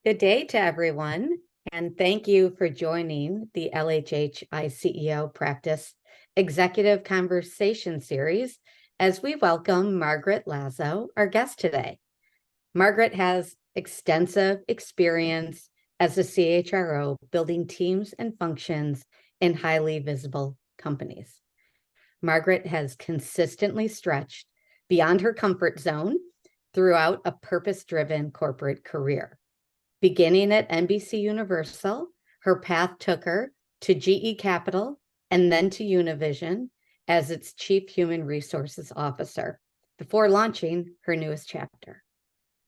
Good day to everyone, and thank you for joining the LHH ICEO Practice Executive Conversation Series as we welcome Margaret Lazo, our guest today. Margaret has extensive experience as a CHRO building teams and functions in highly visible companies. Margaret has consistently stretched beyond her comfort zone throughout a purpose-driven corporate career. Beginning at NBC Universal, her path took her to GE Capital and then to Univision as its Chief Human Resources Officer before launching her newest chapter.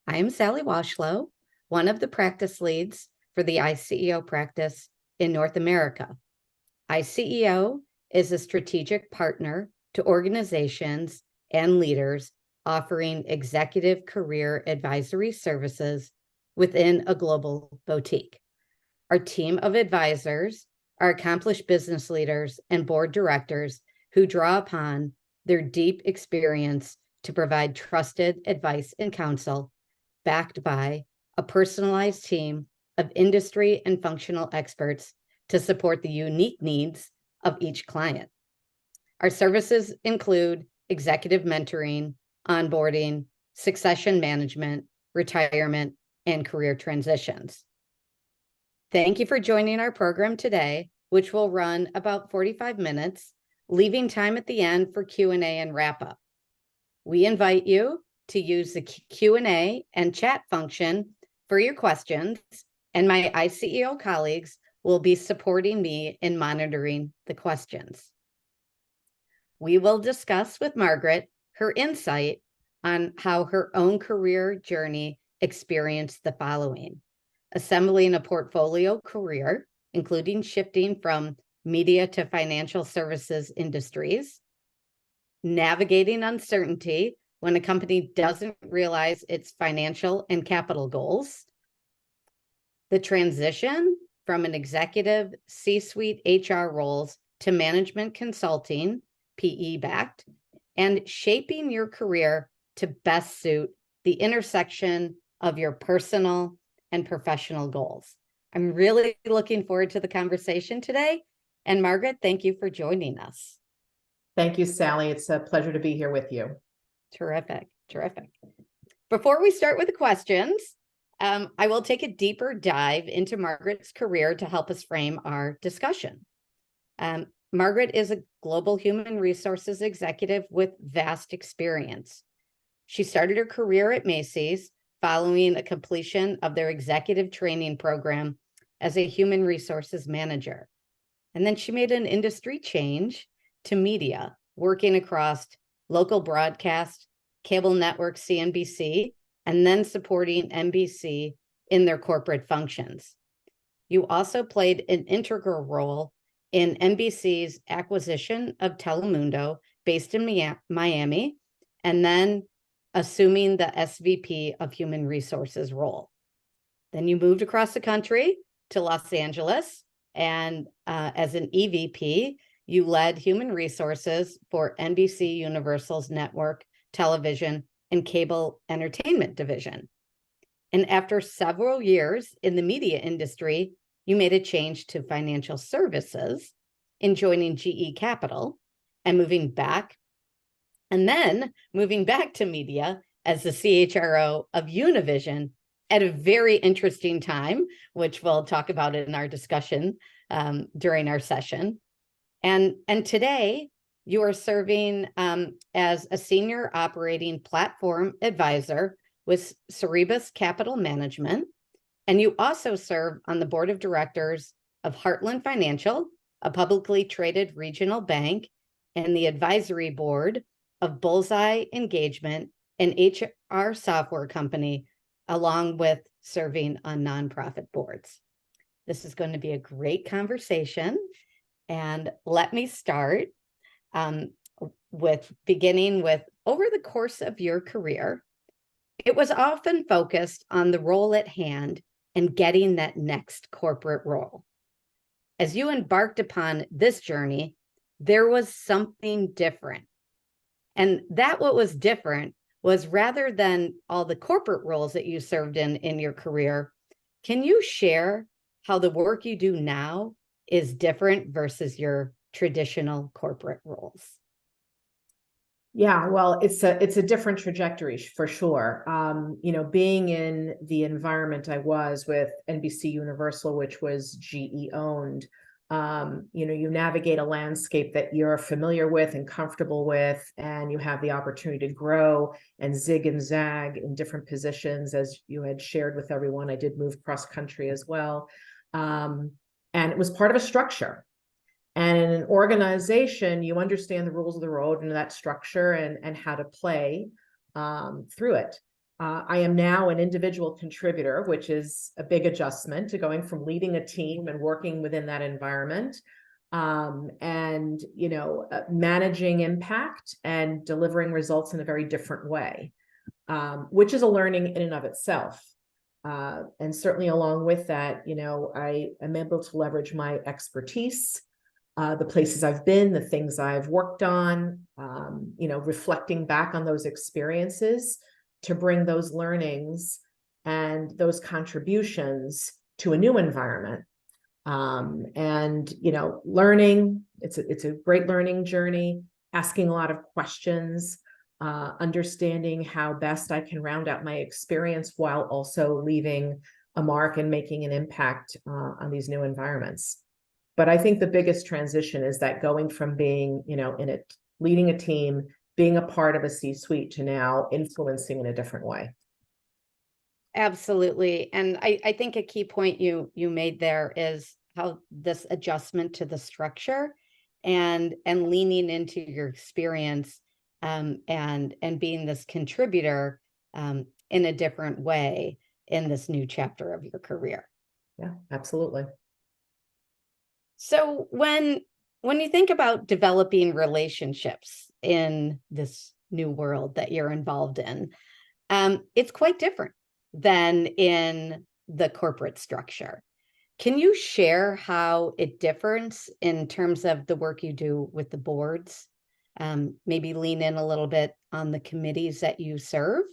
I am Sally Washlow, one of the practice leads for the ICEO practice in North America. ICEO is a strategic partner to organizations and leaders offering executive career advisory services within a global boutique. Our team of advisors are accomplished business leaders and board directors who draw upon their deep experience to provide trusted advice and counsel, backed by a personalized team of industry and functional experts to support the unique needs of each client. Our services include executive mentoring, onboarding, succession management, retirement, and career transitions. Thank you for joining our program today, which will run about 45 minutes, leaving time at the end for Q&A and wrap-up. We invite you to use the Q&A and chat function for your questions, and my ICEO colleagues will be supporting me in monitoring the questions. We will discuss with Margaret her insight on how her own career journey experienced the following: assembling a portfolio career, including shifting from media to financial services industries, navigating uncertainty when a company doesn't realize its financial and capital goals, the transition from an executive C-suite HR roles to management consulting, PE-backed, and shaping your career to best suit the intersection of your personal and professional goals. I'm really looking forward to the conversation today. And Margaret, thank you for joining us. Thank you, Sally. It's a pleasure to be here with you. Terrific, terrific. Before we start with the questions, I will take a deeper dive into Margaret's career to help us frame our discussion. Margaret is a global human resources executive with vast experience. She started her career at Macy's following a completion of their executive training program as a human resources manager. And then she made an industry change to media, working across local broadcast, cable network CNBC, and then supporting NBC in their corporate functions. You also played an integral role in NBC's acquisition of Telemundo based in Miami, and then assuming the SVP of Human Resources role. Then you moved across the country to Los Angeles, and as an EVP, you led Human Resources for NBC Universal's network, television, and cable entertainment division. And after several years in the media industry, you made a change to financial services in joining GE Capital and moving back to media as the CHRO of Univision at a very interesting time, which we'll talk about in our discussion during our session. And today, you are serving as a senior operating platform advisor with Cerebus Capital Management. And you also serve on the board of directors of Heartland Financial, a publicly traded regional bank, and the advisory board of Bullseye Engagement, an HR software company, along with serving on nonprofit boards. This is going to be a great conversation. And let me start beginning with, over the course of your career, it was often focused on the role at hand and getting that next corporate role. As you embarked upon this journey, there was something different. And that what was different was, rather than all the corporate roles that you served in your career, Can you share how the work you do now is different versus your traditional corporate roles? Yeah, well, it's a different trajectory for sure. Being in the environment I was with NBC Universal, which was GE owned, you navigate a landscape that you're familiar with and comfortable with, and you have the opportunity to grow and zig and zag in different positions. As you had shared with everyone, I did move cross country as well. And it was part of a structure. And in an organization, you understand the rules of the road and that structure and how to play through it. I am now an individual contributor, which is a big adjustment to going from leading a team and working within that environment, and managing impact and delivering results in a very different way, which is a learning in and of itself. And certainly along with that, I am able to leverage my expertise, the places I've been, the things I've worked on, reflecting back on those experiences to bring those learnings and those contributions to a new environment. Learning, it's a great learning journey, asking a lot of questions, understanding how best I can round out my experience while also leaving a mark and making an impact on these new environments. But I think the biggest transition is that going from being, leading a team, being a part of a C-suite to now influencing in a different way. Absolutely. And I think a key point you made there is how this adjustment to the structure and leaning into your experience, and being this contributor in a different way in this new chapter of your career. Yeah, absolutely. So when you think about developing relationships in this new world that you're involved in, it's quite different than in the corporate structure. Can you share how it differs in terms of the work you do with the boards? Maybe lean in a little bit on the committees that you serve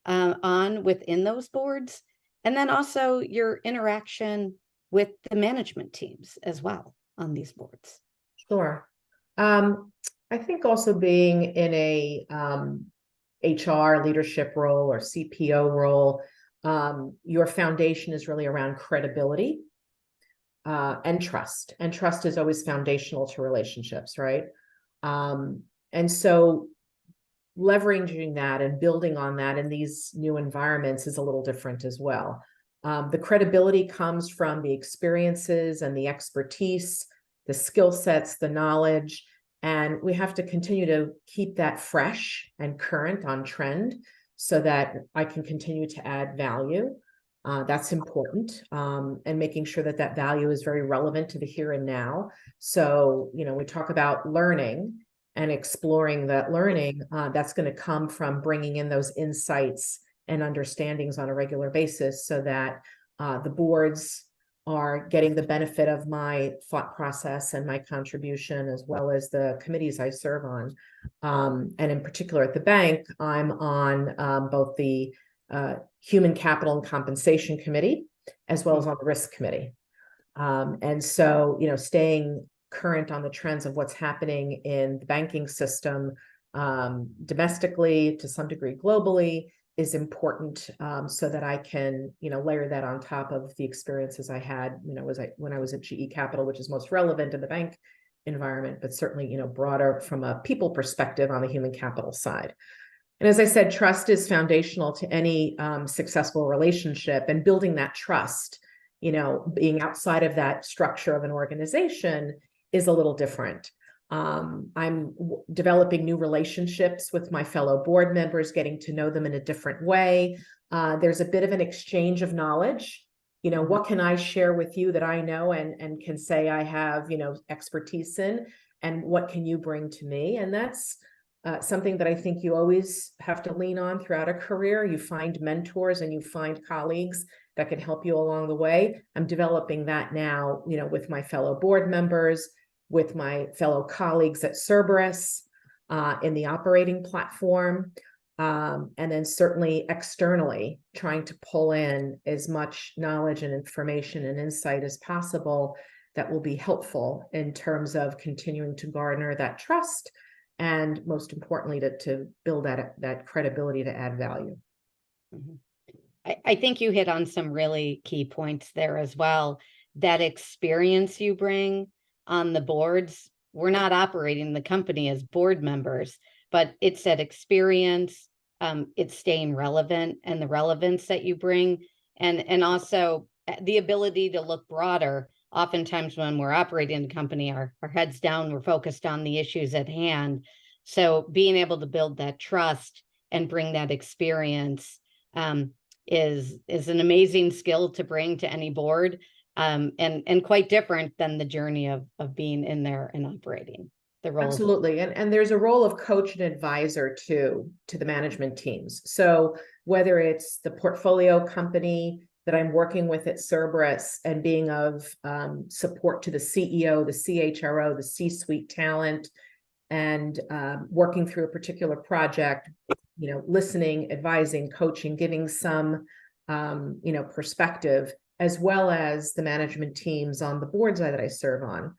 on within those boards, and then also your interaction with the management teams as well on these boards. Sure. I think also being in a HR leadership role or CPO role, your foundation is really around credibility and trust. And trust is always foundational to relationships, right? And so leveraging that and building on that in these new environments is a little different as well. The credibility comes from the experiences and the expertise, the skill sets, the knowledge, and we have to continue to keep that fresh and current on trend so that I can continue to add value. That's important, and making sure that that value is very relevant to the here and now. So, we talk about learning and exploring that learning, that's going to come from bringing in those insights and understandings on a regular basis so that the boards are getting the benefit of my thought process and my contribution, as well as the committees I serve on. And in particular at the bank, I'm on both the Human Capital and Compensation Committee, as well as on the Risk Committee. And so, staying current on the trends of what's happening in the banking system, domestically, to some degree globally, is important, so that I can, layer that on top of the experiences I had, when I was at GE Capital, which is most relevant in the bank environment, but certainly, broader from a people perspective on the human capital side. And as I said, trust is foundational to any successful relationship, and building that trust, being outside of that structure of an organization is a little different. I'm developing new relationships with my fellow board members, getting to know them in a different way. There's a bit of an exchange of knowledge. What can I share with you that I know and can say I have, expertise in, and what can you bring to me? And that's something that I think you always have to lean on throughout a career. You find mentors and you find colleagues that can help you along the way. I'm developing that now, with my fellow board members, with my fellow colleagues at Cerberus, in the operating platform. And then certainly externally trying to pull in as much knowledge and information and insight as possible that will be helpful in terms of continuing to garner that trust and most importantly to build that credibility to add value. Mhm. I think you hit on some really key points there as well. That experience you bring on the boards, we're not operating the company as board members, but it's that experience, it's staying relevant and the relevance that you bring, and also the ability to look broader. Oftentimes when we're operating a company, our heads down, we're focused on the issues at hand. So being able to build that trust and bring that experience, is an amazing skill to bring to any board, and quite different than the journey of being in there and operating the role. Absolutely. And there's a role of coach and advisor to the management teams. So whether it's the portfolio company that I'm working with at Cerberus and being of support to the CEO, the CHRO, the C-suite talent, and working through a particular project, listening, advising, coaching, giving some, perspective, as well as the management teams on the boards that I serve on,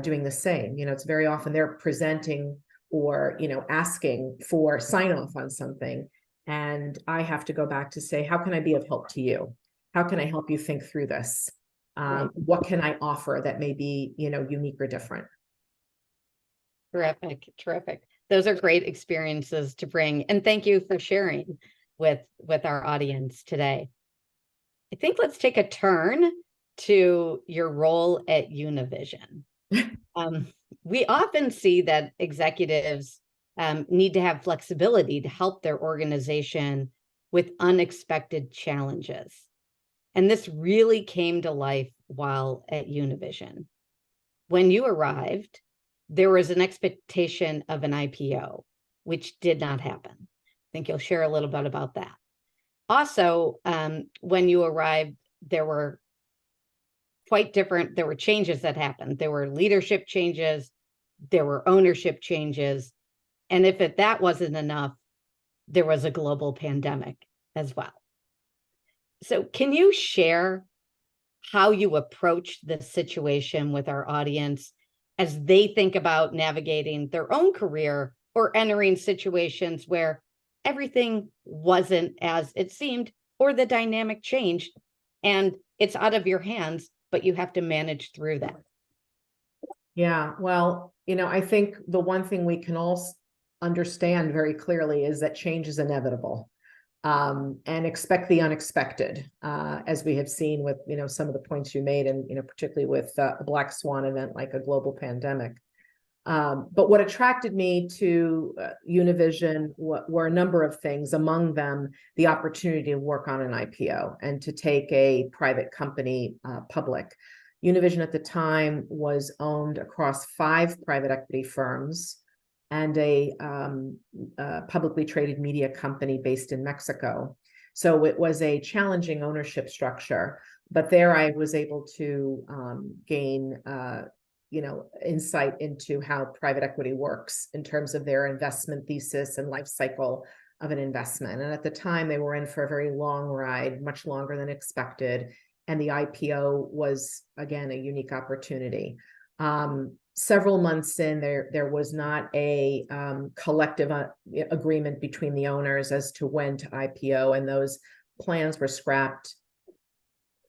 doing the same. It's very often they're presenting or, asking for sign off on something. And I have to go back to say, how can I be of help to you? How can I help you think through this? What can I offer that may be, unique or different? Terrific, terrific. Those are great experiences to bring. And thank you for sharing with our audience today. I think let's take a turn to your role at Univision. We often see that executives need to have flexibility to help their organization with unexpected challenges. And this really came to life while at Univision. When you arrived, there was an expectation of an IPO, which did not happen. I think you'll share a little bit about that. Also, when you arrived, there were changes that happened. There were leadership changes, there were ownership changes, and if that wasn't enough, there was a global pandemic as well. So can you share how you approach this situation with our audience as they think about navigating their own career or entering situations where everything wasn't as it seemed or the dynamic changed and it's out of your hands, but you have to manage through that? Yeah, well, I think the one thing we can all understand very clearly is that change is inevitable. And expect the unexpected, as we have seen with, some of the points you made, and, particularly with a black swan event like a global pandemic. But what attracted me to Univision were a number of things, among them the opportunity to work on an IPO and to take a private company public. Univision at the time was owned across 5 private equity firms and a publicly traded media company based in Mexico. So it was a challenging ownership structure, but there I was able to gain, insight into how private equity works in terms of their investment thesis and life cycle of an investment. And at the time, they were in for a very long ride, much longer than expected. And the IPO was, again, a unique opportunity. Several months in, there was not a collective agreement between the owners as to when to IPO, and those plans were scrapped.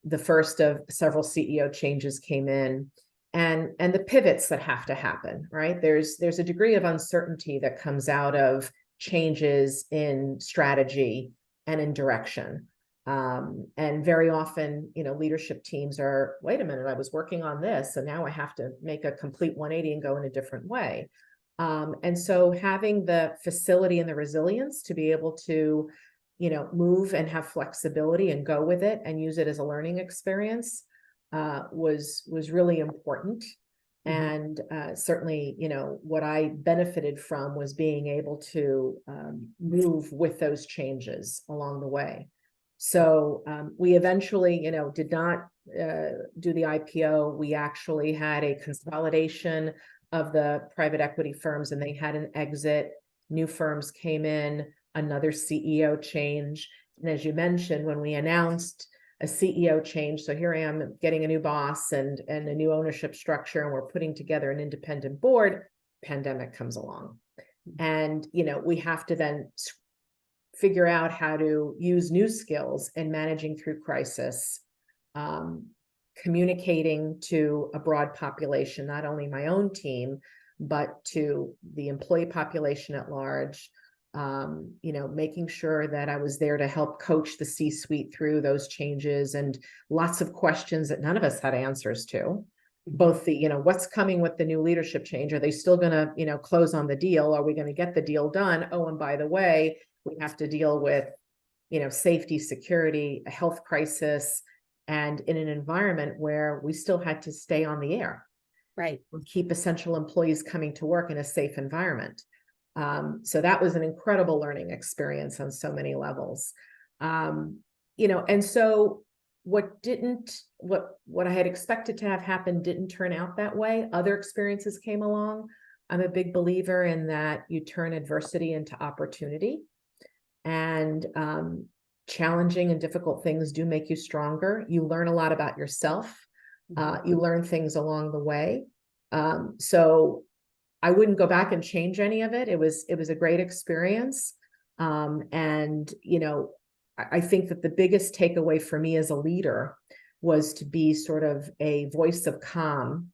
The first of several CEO changes came in, and the pivots that have to happen, right? There's a degree of uncertainty that comes out of changes in strategy and in direction. And very often, leadership teams are, wait a minute, I was working on this, and now I have to make a complete 180 and go in a different way. And so having the facility and the resilience to be able to, move and have flexibility and go with it and use it as a learning experience was really important. And certainly, what I benefited from was being able to move with those changes along the way. So we eventually, did not do the IPO. We actually had a consolidation of the private equity firms, and they had an exit. New firms came in. another CEO change. And as you mentioned, when we announced a CEO change, so here I am getting a new boss and a new ownership structure, and we're putting together an independent board, pandemic comes along. And, we have to then figure out how to use new skills in managing through crisis, communicating to a broad population, not only my own team, but to the employee population at large, making sure that I was there to help coach the C-suite through those changes, and lots of questions that none of us had answers to. Both the, what's coming with the new leadership change? Are they still going to, close on the deal? Are we going to get the deal done? Oh, and by the way, we have to deal with, safety, security, a health crisis, and in an environment where we still had to stay on the air. Right. Keep essential employees coming to work in a safe environment. So that was an incredible learning experience on so many levels. And so what I had expected to have happen didn't turn out that way. Other experiences came along. I'm a big believer in that you turn adversity into opportunity, and challenging and difficult things do make you stronger. You learn a lot about yourself. You learn things along the way. So I wouldn't go back and change any of it. It was a great experience. And, I think that the biggest takeaway for me as a leader was to be sort of a voice of calm,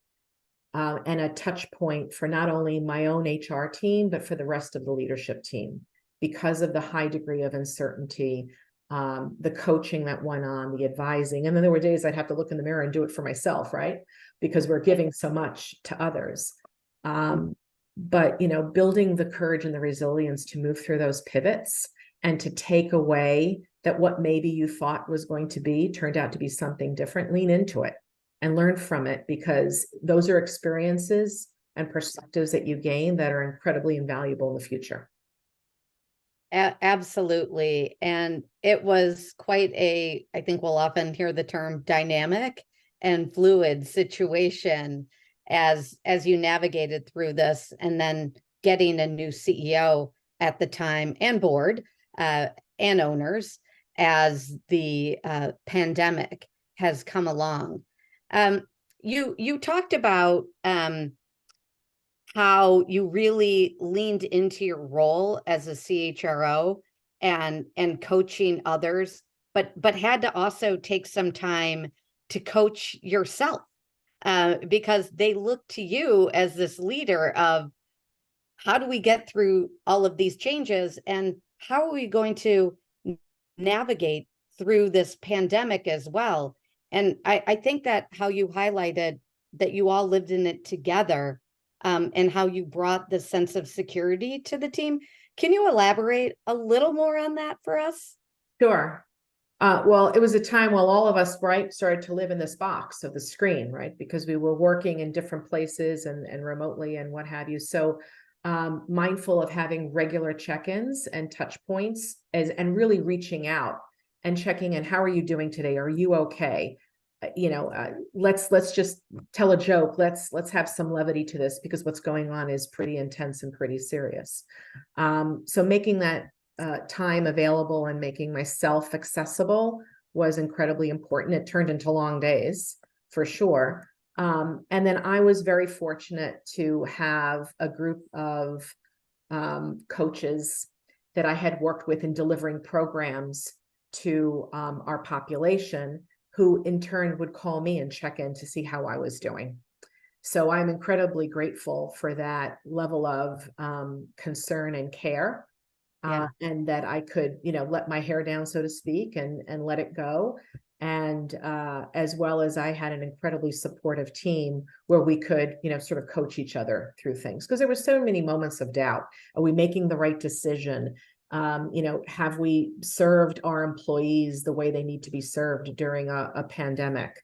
and a touch point for not only my own HR team, but for the rest of the leadership team, because of the high degree of uncertainty, the coaching that went on, the advising. And then there were days I'd have to look in the mirror and do it for myself, right? Because we're giving so much to others. But, building the courage and the resilience to move through those pivots, and to take away that what maybe you thought was going to be turned out to be something different, lean into it and learn from it, because those are experiences and perspectives that you gain that are incredibly invaluable in the future. Absolutely. And it was quite I think we'll often hear the term dynamic and fluid situation as you navigated through this, and then getting a new CEO at the time, and board, and owners, as the pandemic has come along. You talked about how you really leaned into your role as a CHRO and coaching others, but had to also take some time to coach yourself, because they look to you as this leader of, how do we get through all of these changes, and how are we going to navigate through this pandemic as well? And I think that how you highlighted that you all lived in it together, and how you brought the sense of security to the team. Can you elaborate a little more on that for us? Sure. Well, it was a time while all of us, right, started to live in this box of the screen, right, because we were working in different places and remotely and what have you. So mindful of having regular check-ins and touch points, and really reaching out and checking in. How are you doing today? Are you okay? Let's just tell a joke. Let's have some levity to this, because what's going on is pretty intense and pretty serious. So making that time available and making myself accessible was incredibly important. It turned into long days for sure. And then I was very fortunate to have a group of coaches that I had worked with in delivering programs to our population, who in turn would call me and check in to see how I was doing. So I'm incredibly grateful for that level of concern and care, and that I could, let my hair down, so to speak, and let it go. And as well as I had an incredibly supportive team where we could, sort of coach each other through things, because there were so many moments of doubt. Are we making the right decision? Have we served our employees the way they need to be served during a pandemic?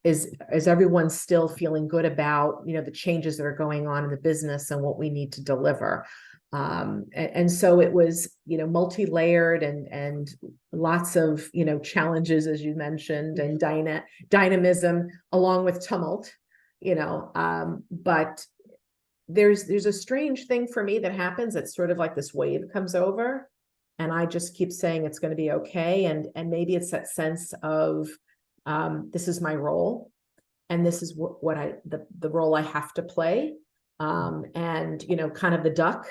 Is everyone still feeling good about, the changes that are going on in the business and what we need to deliver? And so it was, multi-layered and lots of, challenges, as you mentioned, and dynamism along with tumult, but there's a strange thing for me that happens. It's sort of like this wave comes over, And I just keep saying it's going to be okay. And maybe it's that sense of this is my role, and this is what the role I have to play. And kind of the duck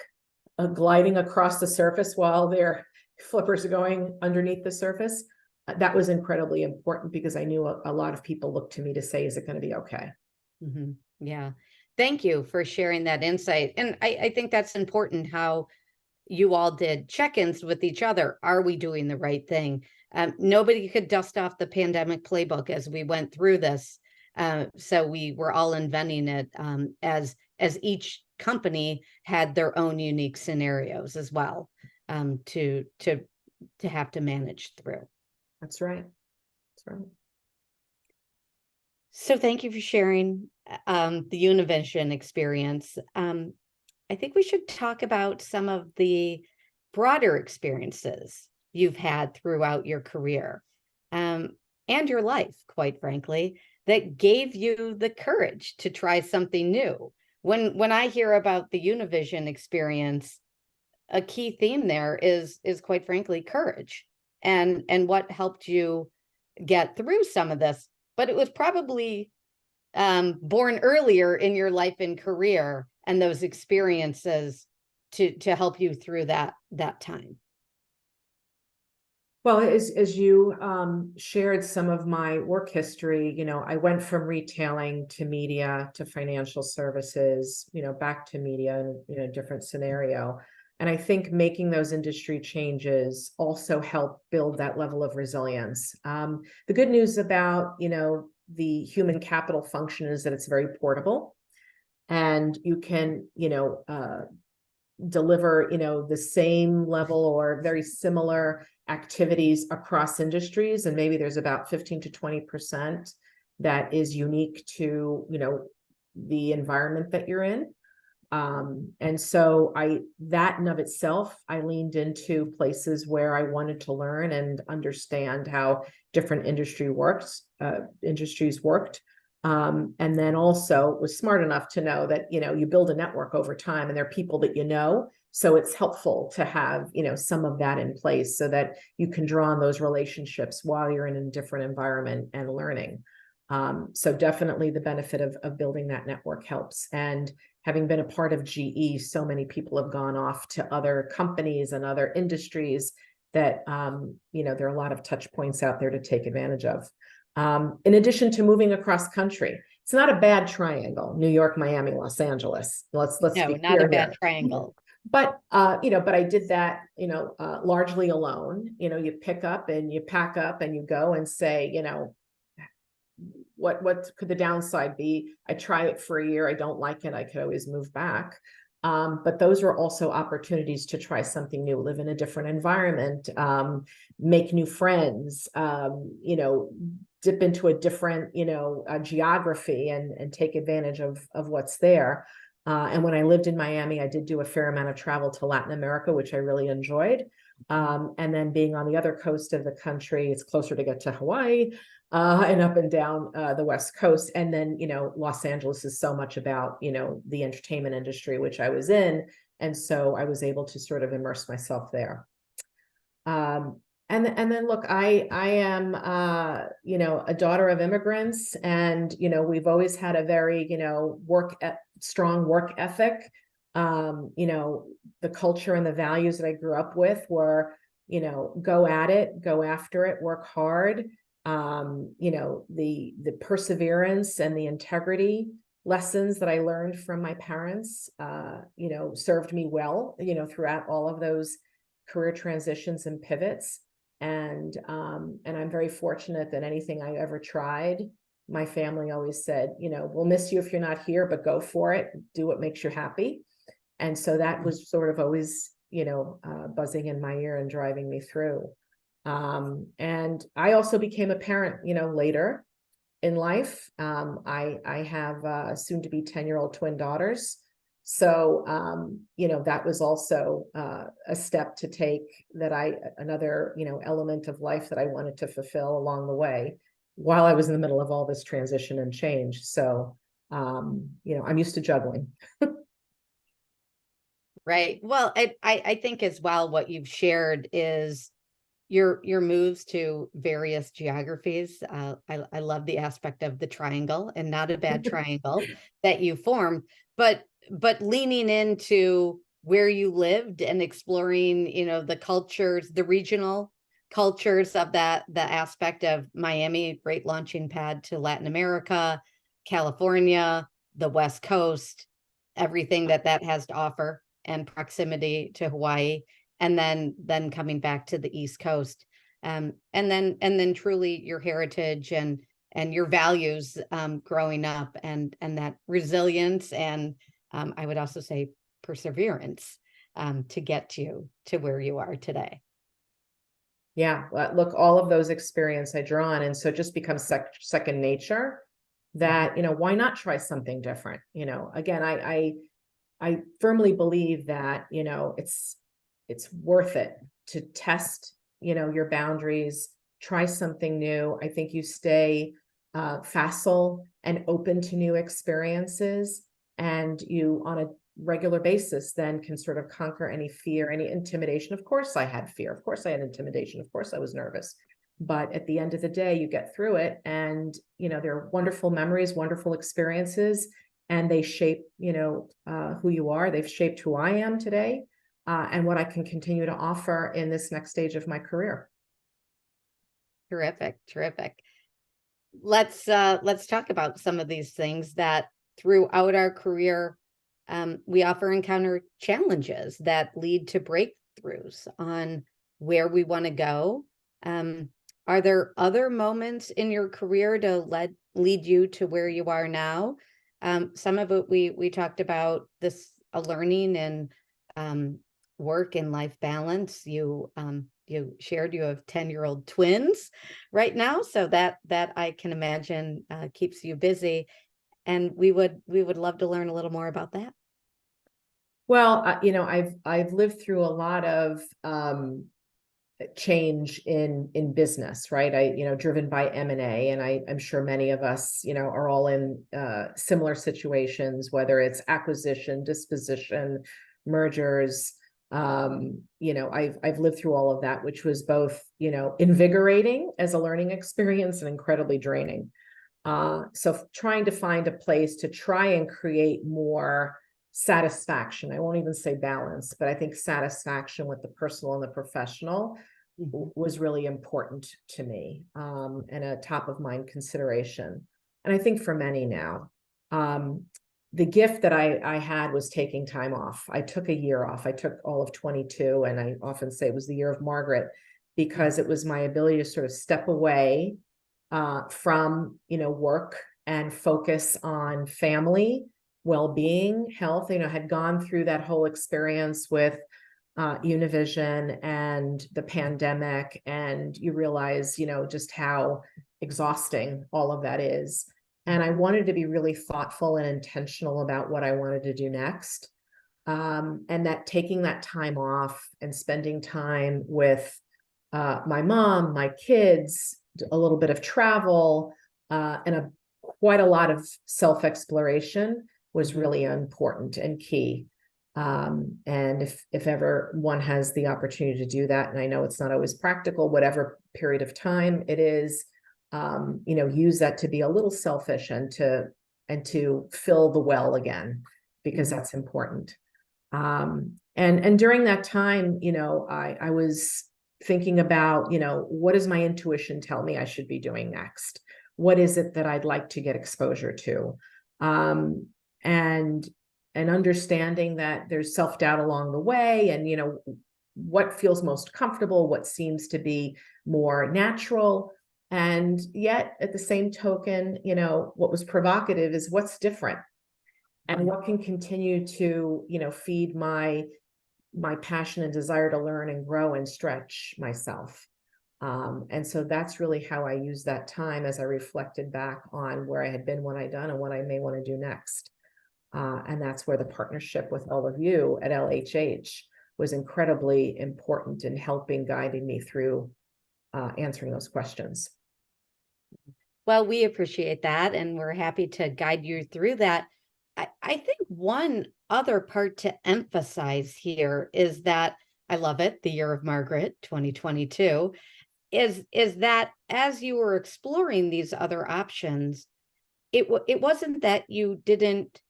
gliding across the surface while their flippers are going underneath the surface. That was incredibly important because I knew a lot of people looked to me to say, is it going to be okay? Mm-hmm. Yeah. Thank you for sharing that insight. And I think that's important how you all did check-ins with each other. Are we doing the right thing? Nobody could dust off the pandemic playbook as we went through this. So we were all inventing it as each company had their own unique scenarios as well to have to manage through. That's right. That's right. So thank you for sharing the Univision experience. I think we should talk about some of the broader experiences you've had throughout your career and your life, quite frankly, that gave you the courage to try something new. When I hear about the Univision experience, a key theme there is quite frankly courage and what helped you get through some of this. But it was probably born earlier in your life and career and those experiences to help you through that time. Well, as you shared some of my work history, I went from retailing to media to financial services, back to media in a different scenario. And I think making those industry changes also helped build that level of resilience. The good news about, the human capital function is that it's very portable, and you can, deliver, the same level or very similar activities across industries. And maybe there's about 15 to 20% that is unique to, the environment that you're in. And so that in of itself, I leaned into places where I wanted to learn and understand how different industries worked. And then also was smart enough to know that, you build a network over time and there are people that so it's helpful to have, some of that in place so that you can draw on those relationships while you're in a different environment and learning. So definitely the benefit of building that network helps. And having been a part of GE, so many people have gone off to other companies and other industries that, there are a lot of touch points out there to take advantage of. In addition to moving across country, it's not a bad triangle: New York, Miami, Los Angeles. Let's No, be not clear a bad here. triangle. But but I did that, largely alone. You pick up and you pack up and you go and say, what could the downside be? I try it for a year. I don't like it. I could always move back. But those are also opportunities to try something new, live in a different environment, make new friends, dip into a different, geography and take advantage of what's there. And when I lived in Miami, I did do a fair amount of travel to Latin America, which I really enjoyed. And then being on the other coast of the country, it's closer to get to Hawaii. And up and down the West Coast. And then, Los Angeles is so much about, the entertainment industry, which I was in. And so I was able to sort of immerse myself there. And then look, I am, a daughter of immigrants, and, we've always had a very, strong work ethic. The culture and the values that I grew up with were, go at it, go after it, work hard. The perseverance and the integrity lessons that I learned from my parents, served me well, throughout all of those career transitions and pivots. And I'm very fortunate that anything I ever tried, my family always said, we'll miss you if you're not here, but go for it, do what makes you happy. And so that was sort of always, buzzing in my ear and driving me through. And I also became a parent, later in life. I have soon to be 10-year-old twin daughters. So, that was also a step to take that another, element of life that I wanted to fulfill along the way while I was in the middle of all this transition and change. So, I'm used to juggling. Right. Well, I think as well, what you've shared is your moves to various geographies. I love the aspect of the triangle, and not a bad triangle that you formed, but leaning into where you lived and exploring, the cultures, the regional cultures of that, the aspect of Miami, great launching pad to Latin America, California, the West Coast, everything that has to offer, and proximity to Hawaii, and then coming back to the East Coast, and then truly your heritage and your values, growing up, and that resilience, and I would also say perseverance, to get you to where you are today. Yeah, look, all of those experience I draw on, and so it just becomes second nature that, why not try something different? Again, I firmly believe that, it's worth it to test, your boundaries, try something new. I think you stay facile and open to new experiences, and you on a regular basis then can sort of conquer any fear, any intimidation. Of course I had fear, of course I had intimidation, of course I was nervous, but at the end of the day you get through it, and they're wonderful memories, wonderful experiences, and they shape who you are. They've shaped who I am today, and what I can continue to offer in this next stage of my career. Terrific, terrific. Let's talk about some of these things that throughout our career, we often encounter challenges that lead to breakthroughs on where we want to go. Are there other moments in your career to lead you to where you are now? Some of it we talked about, this learning and work and life balance. You shared you have 10-year-old twins right now, so that I can imagine keeps you busy, and we would love to learn a little more about that. Well, I've lived through a lot of change in business, right? Driven by M&A, and I'm sure many of us, are all in similar situations, whether it's acquisition, disposition, mergers. I've lived through all of that, which was both, invigorating as a learning experience and incredibly draining. So trying to find a place to try and create more satisfaction. I won't even say balance, but I think satisfaction with the personal and the professional was really important to me, and a top of mind consideration. And I think for many now, the gift that I had was taking time off. I took a year off. I took all of 22, and I often say it was the year of Margaret, because it was my ability to sort of step away from, work, and focus on family, well-being, health. Had gone through that whole experience with Univision and the pandemic, and you realize, just how exhausting all of that is. And I wanted to be really thoughtful and intentional about what I wanted to do next. And that taking that time off and spending time with my mom, my kids, a little bit of travel, and quite a lot of self-exploration was really important and key. And if ever one has the opportunity to do that, and I know it's not always practical, whatever period of time it is, use that to be a little selfish and to fill the well again, because that's important. And during that time, I was thinking about, what does my intuition tell me I should be doing next? What is it that I'd like to get exposure to? And understanding that there's self-doubt along the way, and, what feels most comfortable, what seems to be more natural. And yet at the same token, what was provocative is what's different, and what can continue to, feed my passion and desire to learn and grow and stretch myself. And so that's really how I used that time as I reflected back on where I had been, what I'd done, and what I may want to do next. And that's where the partnership with all of you at LHH was incredibly important in helping guiding me through answering those questions. Well, we appreciate that, and we're happy to guide you through that. I think one other part to emphasize here is that I love it, the year of Margaret 2022, is that as you were exploring these other options, it wasn't that you didn't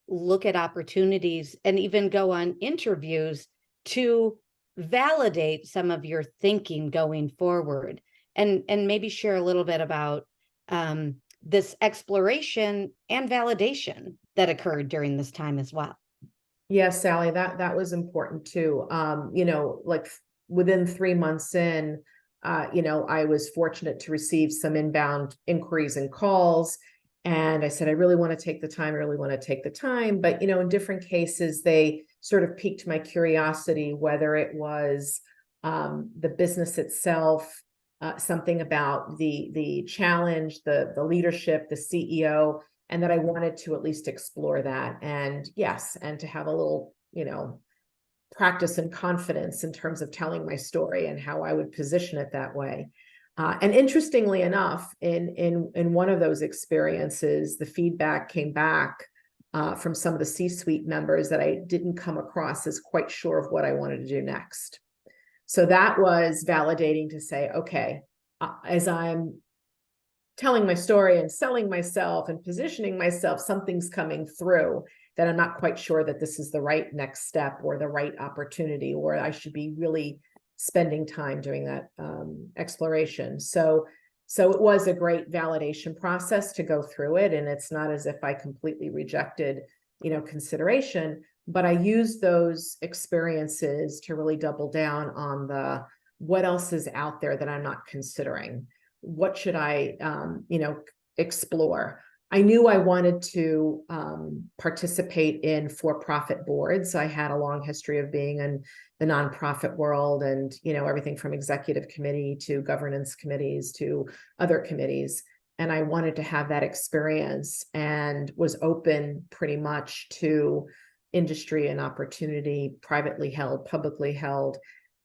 look at opportunities and even go on interviews to validate some of your thinking going forward, and maybe share a little bit about this exploration and validation that occurred during this time as well. Yes, Sally, that was important too. Like within 3 months in, I was fortunate to receive some inbound inquiries and calls. And I said, I really want to take the time. I really want to take the time. But, in different cases, they sort of piqued my curiosity, whether it was the business itself, something about the challenge, the leadership, the CEO, and that I wanted to at least explore that. And yes, and to have a little, practice and confidence in terms of telling my story and how I would position it that way. And interestingly enough, in one of those experiences, the feedback came back from some of the C-suite members that I didn't come across as quite sure of what I wanted to do next. So that was validating to say, okay, as I'm telling my story and selling myself and positioning myself, something's coming through that I'm not quite sure that this is the right next step or the right opportunity, or I should be really spending time doing that exploration. So it was a great validation process to go through it. And it's not as if I completely rejected, consideration, but I used those experiences to really double down on what else is out there that I'm not considering. What should I, explore? I knew I wanted to participate in for-profit boards. I had a long history of being in the nonprofit world, and everything from executive committee to governance committees to other committees. And I wanted to have that experience, and was open pretty much to industry and opportunity, privately held, publicly held.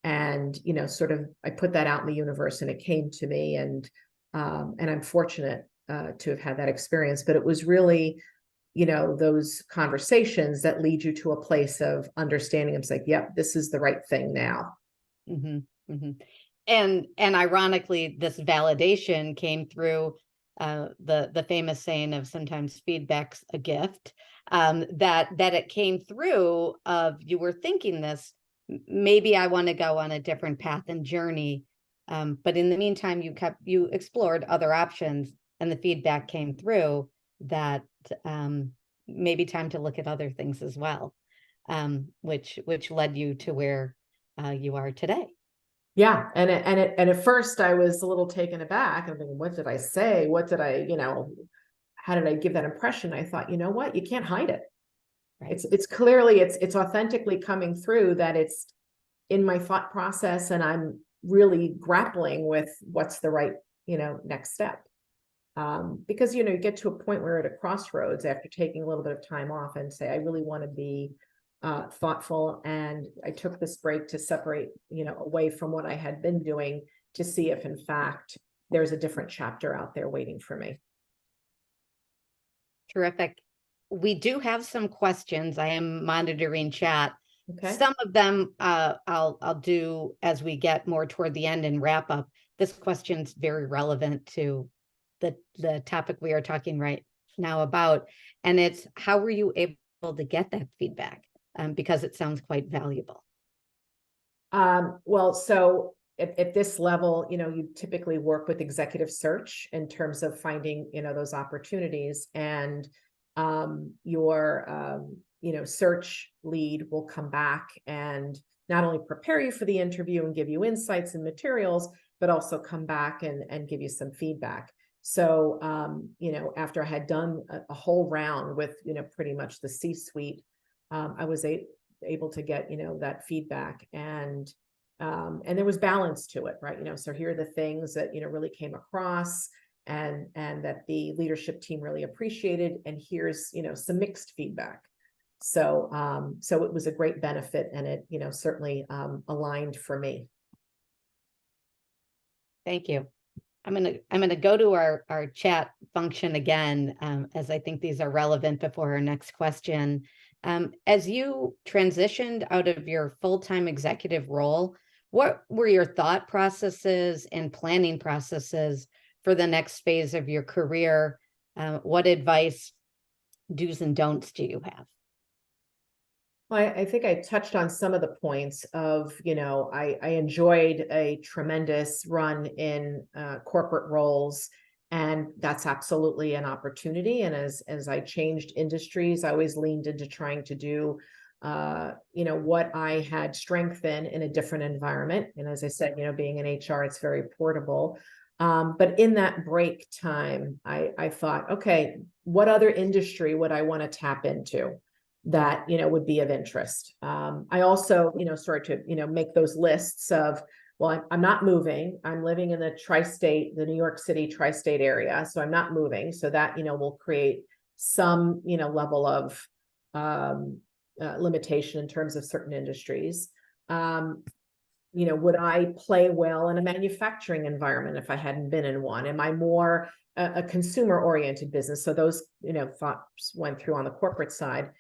And sort of I put that out in the universe, and it came to me, and I'm fortunate to have had that experience. But it was really, those conversations that lead you to a place of understanding. It's like, yep, this is the right thing now. Mm-hmm, mm-hmm. And ironically, this validation came through the famous saying of sometimes feedback's a gift. That it came through of you were thinking this, maybe I want to go on a different path and journey. But in the meantime, you explored other options, and the feedback came through that maybe time to look at other things as well, which led you to where you are today. Yeah. And at first I was a little taken aback. I'm thinking, what did I say? What did I, how did I give that impression? I thought, you know what? You can't hide it. Right. It's clearly, it's authentically coming through, that it's in my thought process, and I'm really grappling with what's the right, next step. Because, you get to a point where at a crossroads after taking a little bit of time off and say, I really want to be thoughtful. And I took this break to separate, away from what I had been doing, to see if in fact there's a different chapter out there waiting for me. Terrific. We do have some questions. I am monitoring chat. Okay. Some of them I'll do as we get more toward the end and wrap up. This question's very relevant to the topic we are talking right now about, and it's how were you able to get that feedback? Because it sounds quite valuable. Well, so at this level, you typically work with executive search in terms of finding, those opportunities, and your search lead will come back and not only prepare you for the interview and give you insights and materials, but also come back and give you some feedback. So, after I had done a whole round with, pretty much the C-suite, I was able to get, that feedback, and there was balance to it, right? So here are the things that, really came across, and that the leadership team really appreciated, and here's, some mixed feedback. So, so it was a great benefit, and it, certainly aligned for me. Thank you. I'm gonna go to our chat function again, as I think these are relevant before our next question. As you transitioned out of your full-time executive role, what were your thought processes and planning processes for the next phase of your career? What advice, do's and don'ts do you have? Well, I think I touched on some of the points of, I enjoyed a tremendous run in corporate roles, and that's absolutely an opportunity. And as I changed industries, I always leaned into trying to do, what I had strength in a different environment. And as I said, being in HR, it's very portable. But in that break time, I thought, okay, what other industry would I want to tap into that, would be of interest? I also, started to, make those lists of, well, I'm not moving. I'm living in the New York City tri-state area. So I'm not moving. So that, will create some, level of limitation in terms of certain industries. Would I play well in a manufacturing environment if I hadn't been in one? Am I more a consumer oriented business? So those, thoughts went through on the corporate side.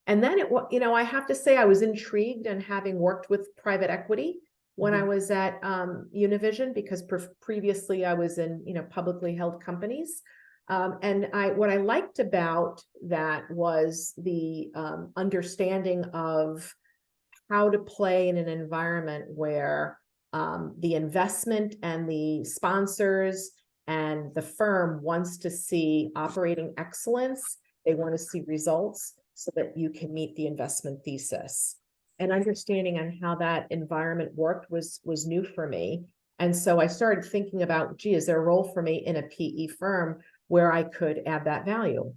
And then I have to say I was intrigued, and having worked with private equity when I was at Univision, because previously I was in, publicly held companies. And what I liked about that was the understanding of how to play in an environment where the investment and the sponsors and the firm wants to see operating excellence. They want to see results so that you can meet the investment thesis. And understanding on how that environment worked was new for me. And so I started thinking about, gee, is there a role for me in a PE firm where I could add that value?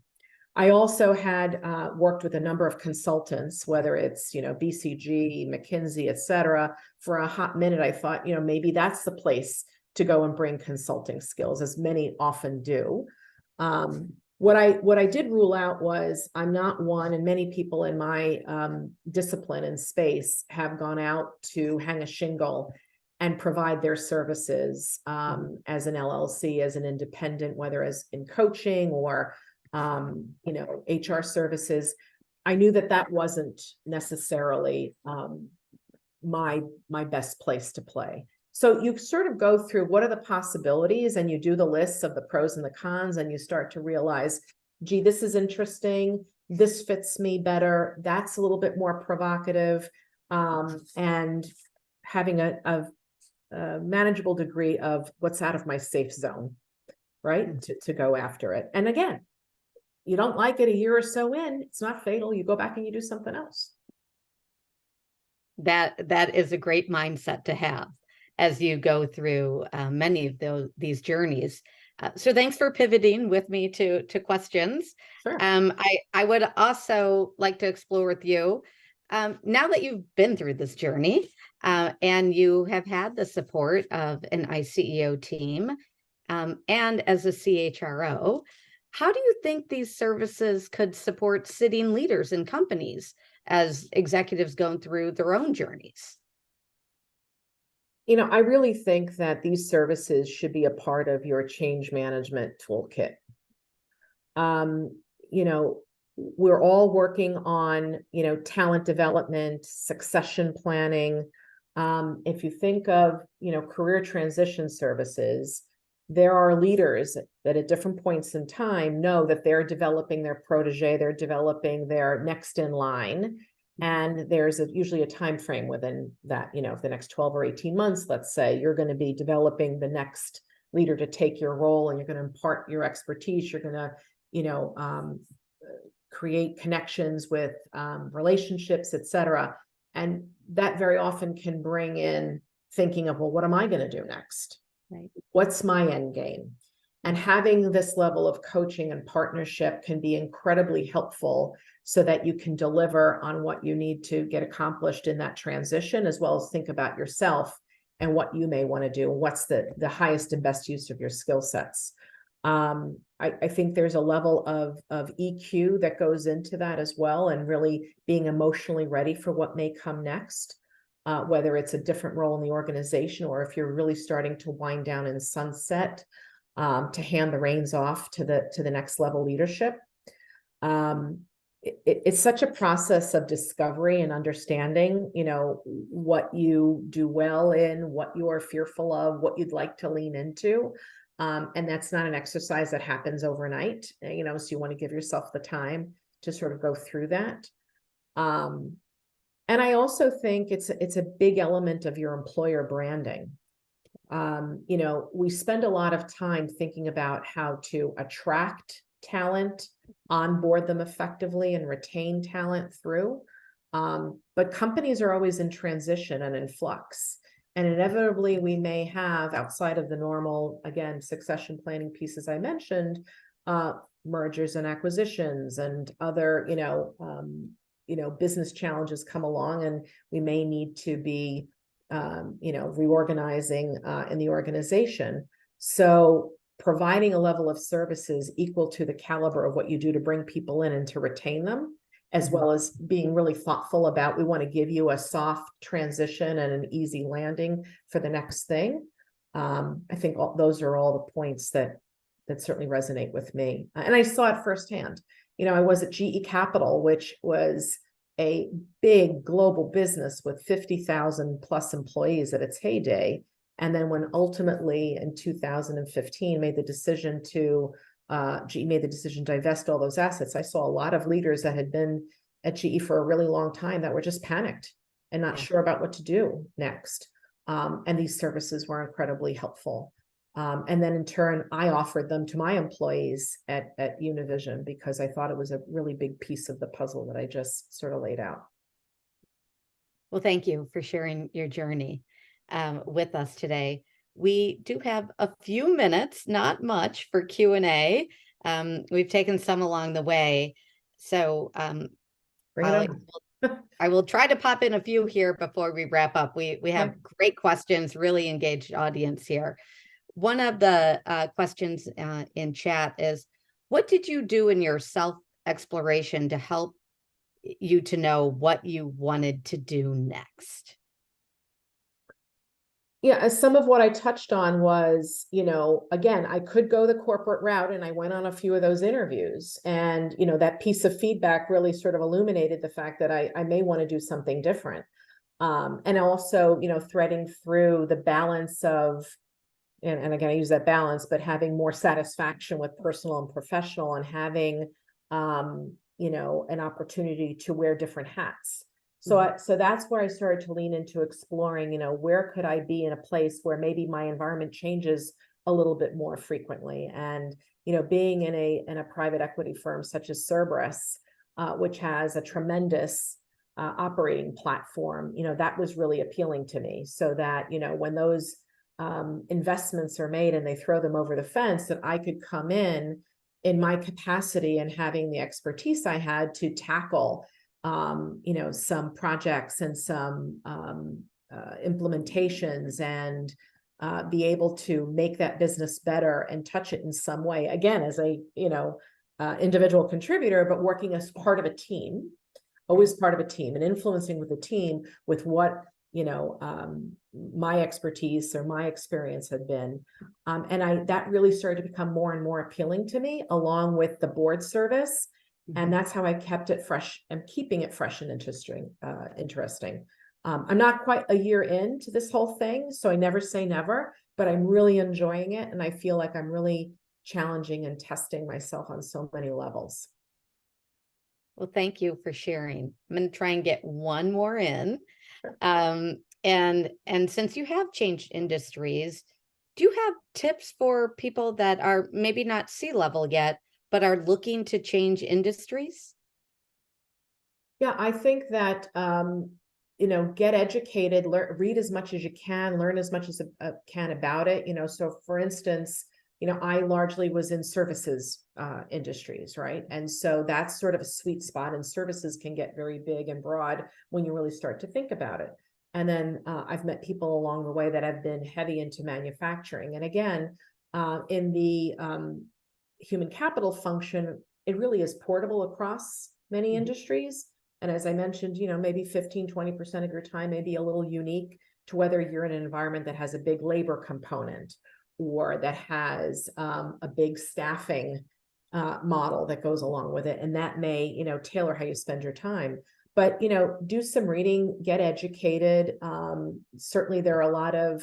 I also had worked with a number of consultants, whether it's, BCG, McKinsey, et cetera. For a hot minute, I thought, maybe that's the place to go and bring consulting skills, as many often do. What I did rule out was I'm not one, and many people in my discipline and space have gone out to hang a shingle and provide their services as an LLC, as an independent, whether as in coaching or HR services. I knew that wasn't necessarily my best place to play. So you sort of go through what are the possibilities, and you do the lists of the pros and the cons, and you start to realize, gee, this is interesting. This fits me better. That's a little bit more provocative. And having a manageable degree of what's out of my safe zone, right? To go after it. And again, you don't like it a year or so in, it's not fatal. You go back and you do something else. That is a great mindset to have as you go through many of these journeys. So thanks for pivoting with me to questions. Sure. I would also like to explore with you, now that you've been through this journey and you have had the support of an ICEO team and as a CHRO, how do you think these services could support sitting leaders in companies as executives going through their own journeys? I really think that these services should be a part of your change management toolkit. We're all working on, talent development, succession planning. If you think of, career transition services, there are leaders that at different points in time know that they're developing their protege, they're developing their next in line. And there's usually a time frame within that, the next 12 or 18 months, let's say, you're going to be developing the next leader to take your role, and you're going to impart your expertise. You're going to, create connections with relationships, et cetera. And that very often can bring in thinking of, well, what am I going to do next? Right. What's my end game? And having this level of coaching and partnership can be incredibly helpful so that you can deliver on what you need to get accomplished in that transition, as well as think about yourself and what you may want to do, and what's the highest and best use of your skill sets. I think there's a level of EQ that goes into that as well, and really being emotionally ready for what may come next, whether it's a different role in the organization or if you're really starting to wind down and sunset. to hand the reins off to the next level leadership. It's such a process of discovery and understanding, what you do well in, what you're fearful of, what you'd like to lean into. And that's not an exercise that happens overnight, so you want to give yourself the time to sort of go through that. And I also think it's a big element of your employer branding. We spend a lot of time thinking about how to attract talent, onboard them effectively, and retain talent through. But companies are always in transition and in flux. And inevitably, we may have, outside of the normal, again, succession planning pieces I mentioned, mergers and acquisitions and other, business challenges come along, and we may need to be, reorganizing in the organization. So providing a level of services equal to the caliber of what you do to bring people in and to retain them, as well as being really thoughtful about, we want to give you a soft transition and an easy landing for the next thing. I think those are all the points that certainly resonate with me. And I saw it firsthand. I was at GE Capital, which was a big global business with 50,000 plus employees at its heyday. And then when ultimately in 2015 GE made the decision to divest all those assets, I saw a lot of leaders that had been at GE for a really long time that were just panicked and not sure about what to do next. And these services were incredibly helpful. And then in turn, I offered them to my employees at Univision because I thought it was a really big piece of the puzzle that I just sort of laid out. Well, thank you for sharing your journey with us today. We do have a few minutes, not much, for Q&A. We've taken some along the way. So I will try to pop in a few here before we wrap up. We have great questions, really engaged audience here. One of the questions in chat is, what did you do in your self-exploration to help you to know what you wanted to do next? Yeah, some of what I touched on was, again, I could go the corporate route, and I went on a few of those interviews, and, that piece of feedback really sort of illuminated the fact that I may want to do something different. And also, threading through the balance of, and again, I use that balance, but having more satisfaction with personal and professional, and having, an opportunity to wear different hats. So that's where I started to lean into exploring, where could I be in a place where maybe my environment changes a little bit more frequently. And, being in a private equity firm such as Cerberus, which has a tremendous operating platform, that was really appealing to me. So that, when those investments are made and they throw them over the fence, that I could come in my capacity and having the expertise I had to tackle some projects and some implementations, and be able to make that business better and touch it in some way, again, as a individual contributor, but working as part of a team, always part of a team, and influencing with the team with what my expertise or my experience had been. And that really started to become more and more appealing to me, along with the board service. And that's how I kept it fresh and keeping it fresh and interesting. I'm not quite a year into this whole thing, so I never say never, but I'm really enjoying it. And I feel like I'm really challenging and testing myself on so many levels. Well, thank you for sharing. I'm going to try and get one more in. And since you have changed industries, do you have tips for people that are maybe not C-level yet, but are looking to change industries? Yeah, I think that, get educated, read as much as you can, learn as much as you can about it. So for instance, I largely was in services industries, right? And so that's sort of a sweet spot, and services can get very big and broad when you really start to think about it. And then I've met people along the way that have been heavy into manufacturing. And again, in the human capital function, it really is portable across many industries. And as I mentioned, maybe 15-20% of your time may be a little unique to whether you're in an environment that has a big labor component, or that has a big staffing model that goes along with it. And that may, tailor how you spend your time. But, do some reading, get educated. Certainly there are a lot of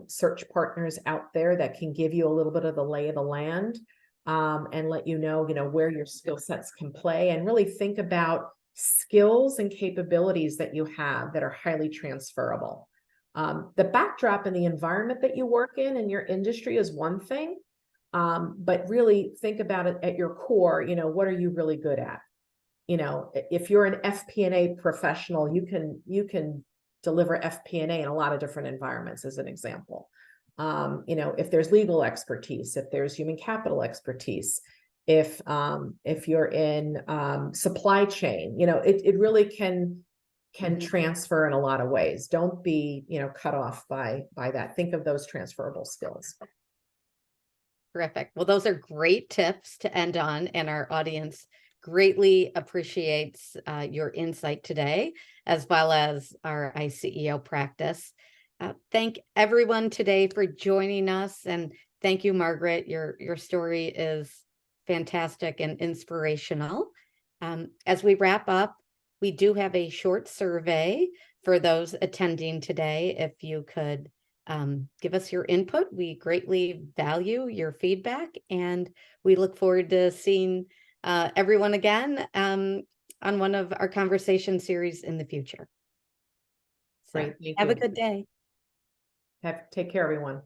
search partners out there that can give you a little bit of the lay of the land, and let you know, where your skill sets can play, and really think about skills and capabilities that you have that are highly transferable. The backdrop and the environment that you work in and your industry is one thing, but really think about it at your core. What are you really good at? If you're an FP&A professional, you can deliver FP&A in a lot of different environments, as an example. If there's legal expertise, if there's human capital expertise, if you're in supply chain, it really can transfer in a lot of ways. Don't be, cut off by that. Think of those transferable skills. Terrific. Well, those are great tips to end on, and our audience greatly appreciates your insight today, as well as our ICEO practice. Thank everyone today for joining us, and thank you, Margaret. Your story is fantastic and inspirational. As we wrap up, we do have a short survey for those attending today. If you could give us your input, we greatly value your feedback, and we look forward to seeing everyone again on one of our conversation series in the future. So, Great. Thank have a you. good day. Take care, everyone.